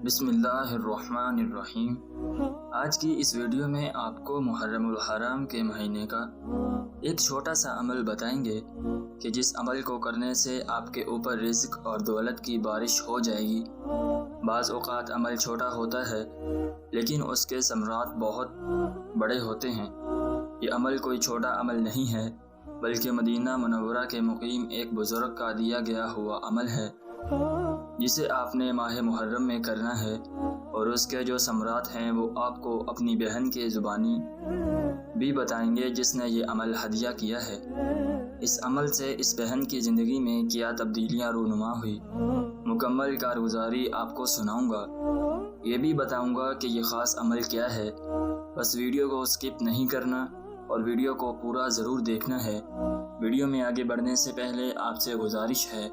بسم اللہ الرحمن الرحیم۔ آج کی اس ویڈیو میں آپ کو محرم الحرام کے مہینے کا ایک چھوٹا سا عمل بتائیں گے کہ جس عمل کو کرنے سے آپ کے اوپر رزق اور دولت کی بارش ہو جائے گی۔ بعض اوقات عمل چھوٹا ہوتا ہے لیکن اس کے ثمرات بہت بڑے ہوتے ہیں۔ یہ عمل کوئی چھوٹا عمل نہیں ہے بلکہ مدینہ منورہ کے مقیم ایک بزرگ کا دیا گیا ہوا عمل ہے جسے آپ نے ماہ محرم میں کرنا ہے، اور اس کے جو ثمرات ہیں وہ آپ کو اپنی بہن کے زبانی بھی بتائیں گے جس نے یہ عمل ہدیہ کیا ہے۔ اس عمل سے اس بہن کی زندگی میں کیا تبدیلیاں رونما ہوئی، مکمل کارگزاری آپ کو سناؤں گا۔ یہ بھی بتاؤں گا کہ یہ خاص عمل کیا ہے۔ بس ویڈیو کو سکپ نہیں کرنا اور ویڈیو کو پورا ضرور دیکھنا ہے۔ ویڈیو میں آگے بڑھنے سے پہلے آپ سے گزارش ہے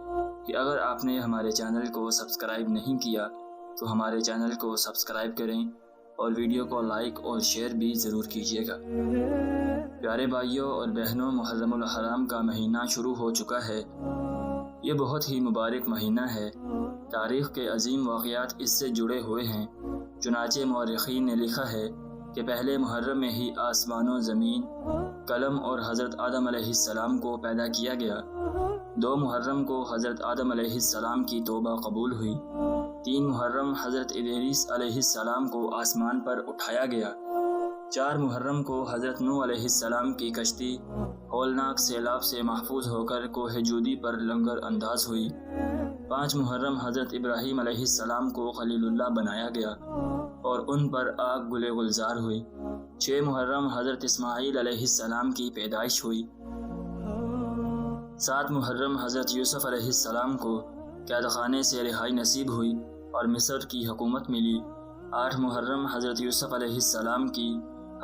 کہ اگر آپ نے ہمارے چینل کو سبسکرائب نہیں کیا تو ہمارے چینل کو سبسکرائب کریں اور ویڈیو کو لائک اور شیئر بھی ضرور کیجیے گا۔ پیارے بھائیوں اور بہنوں، محرم الحرام کا مہینہ شروع ہو چکا ہے۔ یہ بہت ہی مبارک مہینہ ہے۔ تاریخ کے عظیم واقعات اس سے جڑے ہوئے ہیں۔ چنانچہ مورخین نے لکھا ہے کہ پہلے محرم میں ہی آسمان و زمین، قلم اور حضرت آدم علیہ السلام کو پیدا کیا گیا۔ 2 محرم کو حضرت آدم علیہ السلام کی توبہ قبول ہوئی۔ 3 محرم حضرت ادریس علیہ السلام کو آسمان پر اٹھایا گیا۔ 4 محرم کو حضرت نوح علیہ السلام کی کشتی ہولناک سیلاب سے محفوظ ہو کر کوہ جودی پر لنگر انداز ہوئی۔ 5 محرم حضرت ابراہیم علیہ السلام کو خلیل اللہ بنایا گیا اور ان پر آگ گلے گلزار ہوئی۔ 6 محرم حضرت اسماعیل علیہ السلام کی پیدائش ہوئی۔ 7 محرم حضرت یوسف علیہ السلام کو قید خانے سے رہائی نصیب ہوئی اور مصر کی حکومت ملی۔ 8 محرم حضرت یوسف علیہ السلام کی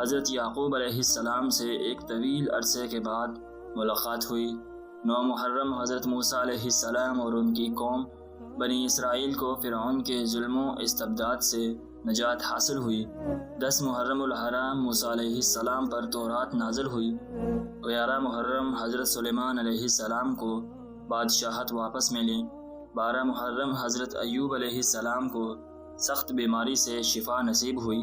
حضرت یعقوب علیہ السلام سے ایک طویل عرصے کے بعد ملاقات ہوئی۔ 9 محرم حضرت موسیٰ علیہ السلام اور ان کی قوم بنی اسرائیل کو فرعون کے ظلم و استبداد سے نجات حاصل ہوئی۔ 10 محرم الحرام موسیٰ علیہ السلام پر تورات نازل ہوئی۔ 11 محرم حضرت سلیمان علیہ السلام کو بادشاہت واپس ملی۔ 12 محرم حضرت ایوب علیہ السلام کو سخت بیماری سے شفا نصیب ہوئی۔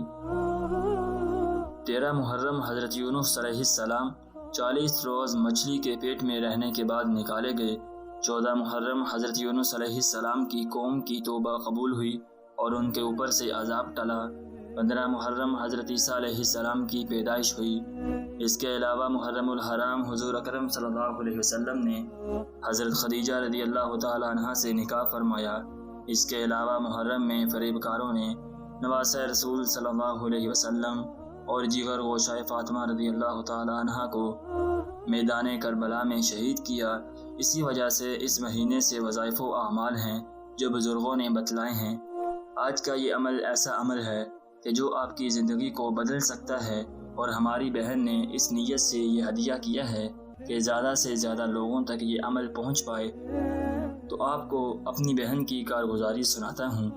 13 محرم حضرت یونس علیہ السلام 40 روز مچھلی کے پیٹ میں رہنے کے بعد نکالے گئے۔ 14 محرم حضرت یونس علیہ السلام کی قوم کی توبہ قبول ہوئی اور ان کے اوپر سے عذاب ٹلا۔ 15 محرم حضرت عیسیٰ علیہ السلام کی پیدائش ہوئی۔ اس کے علاوہ محرم الحرام حضور اکرم صلی اللہ علیہ وسلم نے حضرت خدیجہ رضی اللہ تعالی عنہا سے نکاح فرمایا۔ اس کے علاوہ محرم میں فریب کاروں نے نواسہ رسول صلی اللہ علیہ وسلم اور جگر گوشہ فاطمہ رضی اللہ تعالی عنہا کو میدان کربلا میں شہید کیا۔ اسی وجہ سے اس مہینے سے وظائف و اعمال ہیں جو بزرگوں نے بتلائے ہیں۔ آج کا یہ عمل ایسا عمل ہے کہ جو آپ کی زندگی کو بدل سکتا ہے، اور ہماری بہن نے اس نیت سے یہ ہدیہ کیا ہے کہ زیادہ سے زیادہ لوگوں تک یہ عمل پہنچ پائے۔ تو آپ کو اپنی بہن کی کارگزاری سناتا ہوں۔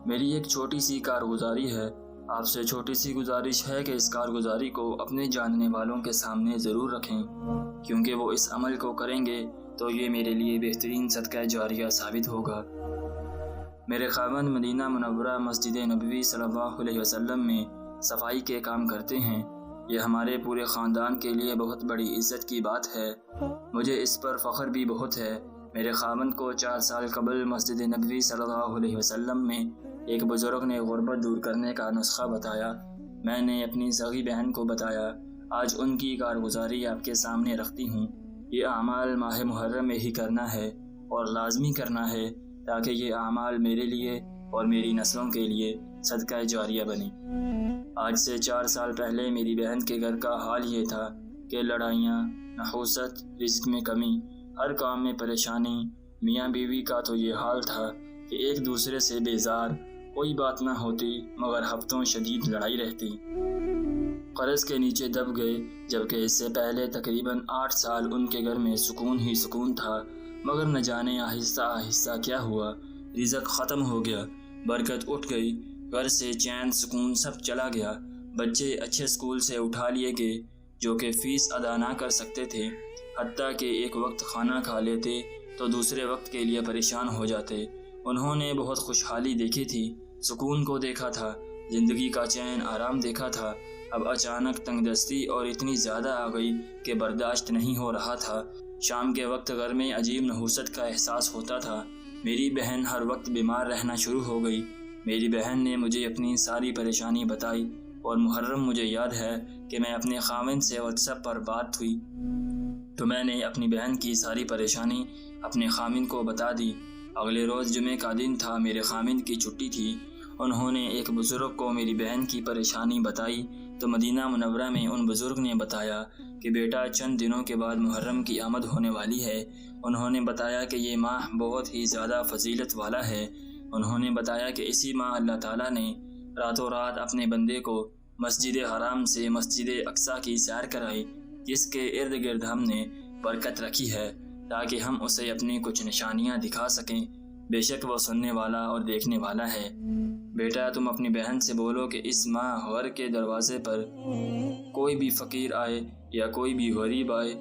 میری ایک چھوٹی سی کارگزاری ہے۔ آپ سے چھوٹی سی گزارش ہے کہ اس کارگزاری کو اپنے جاننے والوں کے سامنے ضرور رکھیں، کیونکہ وہ اس عمل کو کریں گے تو یہ میرے لیے بہترین صدقہ جاریہ ثابت ہوگا۔ میرے خاوند مدینہ منورہ مسجد نبوی صلی اللہ علیہ وسلم میں صفائی کے کام کرتے ہیں۔ یہ ہمارے پورے خاندان کے لیے بہت بڑی عزت کی بات ہے۔ مجھے اس پر فخر بھی بہت ہے۔ میرے خاوند کو 4 سال قبل مسجد نبوی صلی اللہ علیہ وسلم میں ایک بزرگ نے غربت دور کرنے کا نسخہ بتایا۔ میں نے اپنی صغیر بہن کو بتایا۔ آج ان کی کارگزاری آپ کے سامنے رکھتی ہوں۔ یہ اعمال ماہ محرم میں ہی کرنا ہے اور لازمی کرنا ہے تاکہ یہ اعمال میرے لیے اور میری نسلوں کے لیے صدقہ جاریہ بنے۔ آج سے 4 سال پہلے میری بہن کے گھر کا حال یہ تھا کہ لڑائیاں، نحوست، رزق میں کمی، ہر کام میں پریشانی۔ میاں بیوی کا تو یہ حال تھا کہ ایک دوسرے سے بیزار، کوئی بات نہ ہوتی مگر ہفتوں شدید لڑائی رہتی۔ قرض کے نیچے دب گئے، جبکہ اس سے پہلے تقریباً 8 سال ان کے گھر میں سکون ہی سکون تھا، مگر نہ جانے آہستہ آہستہ کیا ہوا، رزق ختم ہو گیا، برکت اٹھ گئی، گھر سے چین سکون سب چلا گیا۔ بچے اچھے اسکول سے اٹھا لیے گئے جو کہ فیس ادا نہ کر سکتے تھے، حتیٰ کہ ایک وقت کھانا کھا لیتے تو دوسرے وقت کے لیے پریشان ہو جاتے، انہوں نے بہت خوشحالی دیکھی تھی، سکون کو دیکھا تھا، زندگی کا چین آرام دیکھا تھا۔ اب اچانک تنگ دستی اور اتنی زیادہ آ گئی کہ برداشت نہیں ہو رہا تھا۔ شام کے وقت گھر میں عجیب نحوست کا احساس ہوتا تھا۔ میری بہن ہر وقت بیمار رہنا شروع ہو گئی۔ میری بہن نے مجھے اپنی ساری پریشانی بتائی، اور محرم مجھے یاد ہے کہ میں اپنے خاوند سے واٹس ایپ پر بات ہوئی تو میں نے اپنی بہن کی ساری پریشانی اپنے خاوند کو بتا دی۔ اگلے روز جمعے کا دن تھا، میرے خاوند کی چھٹی تھی۔ انہوں نے ایک بزرگ کو میری بہن کی پریشانی بتائی تو مدینہ منورہ میں ان بزرگ نے بتایا کہ بیٹا چند دنوں کے بعد محرم کی آمد ہونے والی ہے۔ انہوں نے بتایا کہ یہ ماہ بہت ہی زیادہ فضیلت والا ہے۔ انہوں نے بتایا کہ اسی ماہ اللہ تعالیٰ نے راتوں رات اپنے بندے کو مسجد حرام سے مسجد اقصیٰ کی سیر کرائی، جس کے ارد گرد ہم نے برکت رکھی ہے تاکہ ہم اسے اپنی کچھ نشانیاں دکھا سکیں۔ بے شک وہ سننے والا اور دیکھنے والا ہے۔ بیٹا تم اپنی بہن سے بولو کہ اس ماہ گھر کے دروازے پر کوئی بھی فقیر آئے یا کوئی بھی غریب آئے،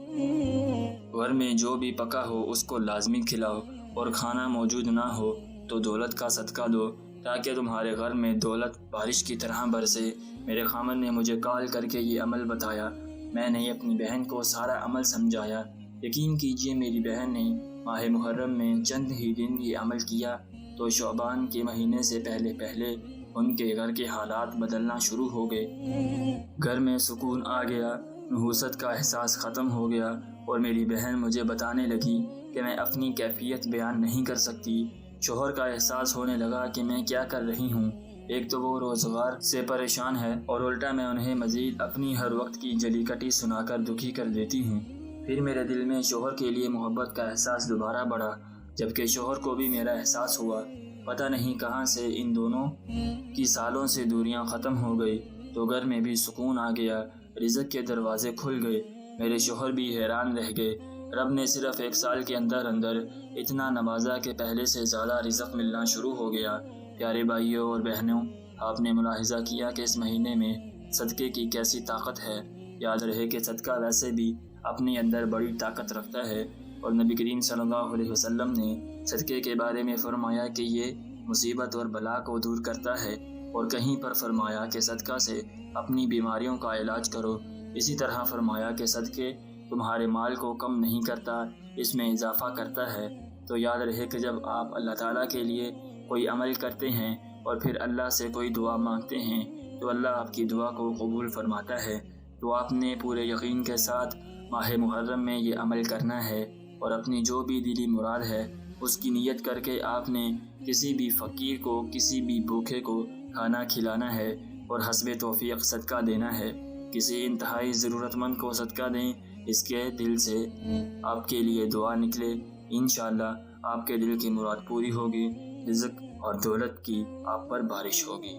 گھر میں جو بھی پکا ہو اس کو لازمی کھلاؤ، اور کھانا موجود نہ ہو تو دولت کا صدقہ دو تاکہ تمہارے گھر میں دولت بارش کی طرح برسے۔ میرے خاوند نے مجھے کال کر کے یہ عمل بتایا۔ میں نے اپنی بہن کو سارا عمل سمجھایا۔ یقین کیجئے میری بہن نے ماہ محرم میں چند ہی دن یہ عمل کیا تو شعبان کے مہینے سے پہلے ان کے گھر کے حالات بدلنا شروع ہو گئے۔ گھر میں سکون آ گیا، نحوست کا احساس ختم ہو گیا، اور میری بہن مجھے بتانے لگی کہ میں اپنی کیفیت بیان نہیں کر سکتی۔ شوہر کا احساس ہونے لگا کہ میں کیا کر رہی ہوں۔ ایک تو وہ روزگار سے پریشان ہے اور الٹا میں انہیں مزید اپنی ہر وقت کی جلی کٹی سنا کر دکھی کر دیتی ہوں۔ پھر میرے دل میں شوہر کے لیے محبت کا احساس دوبارہ بڑھا، جبکہ شوہر کو بھی میرا احساس ہوا۔ پتہ نہیں کہاں سے ان دونوں کی سالوں سے دوریاں ختم ہو گئی تو گھر میں بھی سکون آ گیا، رزق کے دروازے کھل گئے۔ میرے شوہر بھی حیران رہ گئے، رب نے صرف 1 سال کے اندر اتنا نوازا کہ پہلے سے زیادہ رزق ملنا شروع ہو گیا۔ پیارے بھائیوں اور بہنوں، آپ نے ملاحظہ کیا کہ اس مہینے میں صدقے کی کیسی طاقت ہے۔ یاد رہے کہ صدقہ ویسے بھی اپنے اندر بڑی طاقت رکھتا ہے، اور نبی کریم صلی اللہ علیہ وسلم نے صدقے کے بارے میں فرمایا کہ یہ مصیبت اور بلا کو دور کرتا ہے، اور کہیں پر فرمایا کہ صدقہ سے اپنی بیماریوں کا علاج کرو۔ اسی طرح فرمایا کہ صدقے تمہارے مال کو کم نہیں کرتا، اس میں اضافہ کرتا ہے۔ تو یاد رہے کہ جب آپ اللہ تعالیٰ کے لیے کوئی عمل کرتے ہیں اور پھر اللہ سے کوئی دعا مانگتے ہیں تو اللہ آپ کی دعا کو قبول فرماتا ہے۔ تو آپ نے پورے یقین کے ساتھ ماہ محرم میں یہ عمل کرنا ہے، اور اپنی جو بھی دلی مراد ہے اس کی نیت کر کے آپ نے کسی بھی فقیر کو، کسی بھی بھوکے کو کھانا کھلانا ہے، اور حسب توفیق صدقہ دینا ہے۔ کسی انتہائی ضرورت مند کو صدقہ دیں، اس کے دل سے آپ کے لیے دعا نکلے، انشاءاللہ آپ کے دل کی مراد پوری ہوگی، رزق اور دولت کی آپ پر بارش ہوگی۔